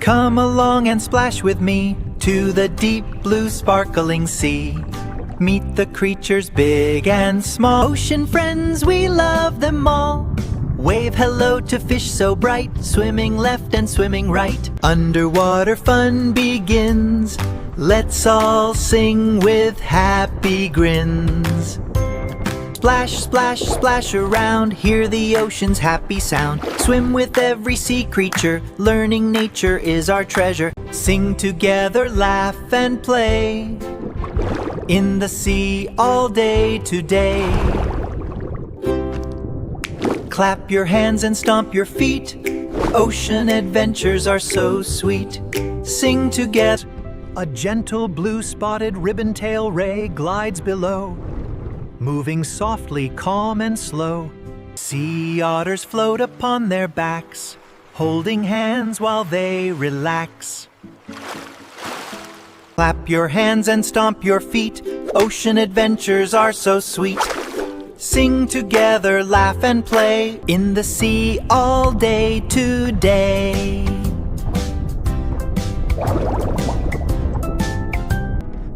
Come along and splash with me to the deep blue sparkling sea. Meet the creatures big and small. Ocean friends, we love them all. Wave hello to fish so bright, swimming left and swimming right. Underwater fun begins. Let's all sing with happy grins. Splash, splash, splash around, hear the ocean's happy sound. Swim with every sea creature, learning nature is our treasure. Sing together, laugh and play, in the sea all day today. Clap your hands and stomp your feet, ocean adventures are so sweet. Sing together. A gentle blue-spotted ribbon-tail ray glides below, moving softly, calm and slow. Sea otters float upon their backs, holding hands while they relax. Clap your hands and stomp your feet, ocean adventures are so sweet. Sing together, laugh and play, in the sea all day today.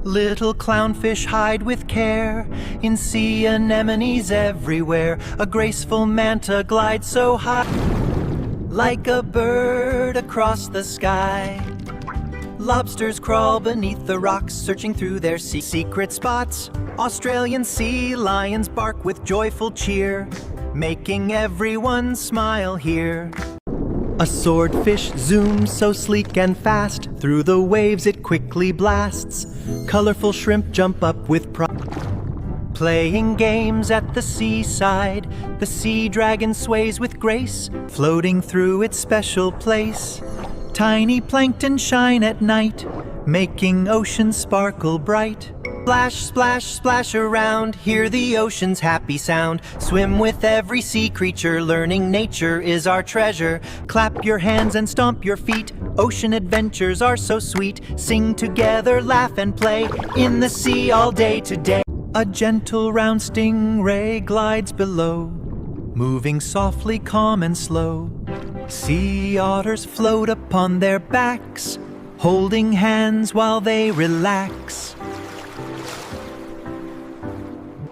Little clownfish hide with care in sea anemones everywhere. A graceful manta glides so high, like a bird across the sky. Lobsters crawl beneath the rocks, searching through their secret spots. Australian sea lions bark with joyful cheer, making everyone smile here. A swordfish zooms so sleek and fast, through the waves it quickly blasts. Colorful shrimp jump up with pride, playing games at the seaside. The sea dragon sways with grace, floating through its special place. Tiny plankton shine at night, making ocean sparkle bright. Splash, splash, splash around, hear the ocean's happy sound. Swim with every sea creature, learning nature is our treasure. Clap your hands and stomp your feet, ocean adventures are so sweet. Sing together, laugh and play, in the sea all day today. A gentle round stingray glides below, moving softly, calm and slow. Sea otters float upon their backs, holding hands while they relax.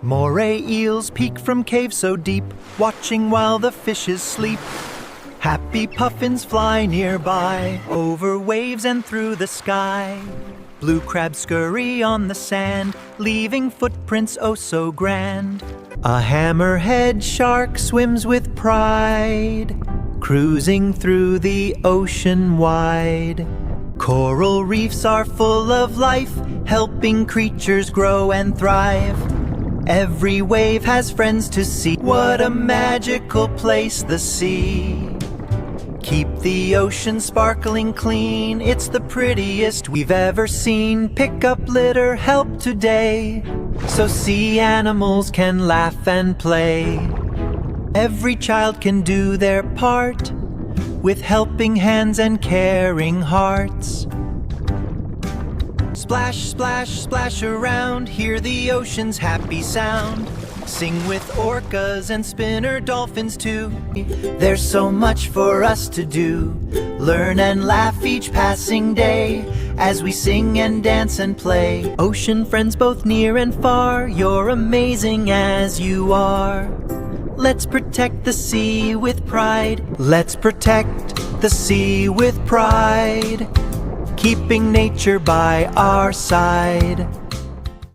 Moray eels peek from caves so deep, watching while the fishes sleep. Happy puffins fly nearby, over waves and through the sky. Blue crabs scurry on the sand, leaving footprints oh so grand. A hammerhead shark swims with pride, cruising through the ocean wide. Coral reefs are full of life, helping creatures grow and thrive. Every wave has friends to see. What a magical place, the sea. Keep the ocean sparkling clean, it's the prettiest we've ever seen. Pick up litter, help today, so sea animals can laugh and play. Every child can do their part, with helping hands and caring hearts. Splash, splash, splash around, hear the ocean's happy sound. Sing with orcas and spinner dolphins too. There's so much for us to do, learn and laugh each passing day, as we sing and dance and play. Ocean friends both near and far, you're amazing as you are. Let's protect the sea with pride. Let's protect the sea with pride, keeping nature by our side.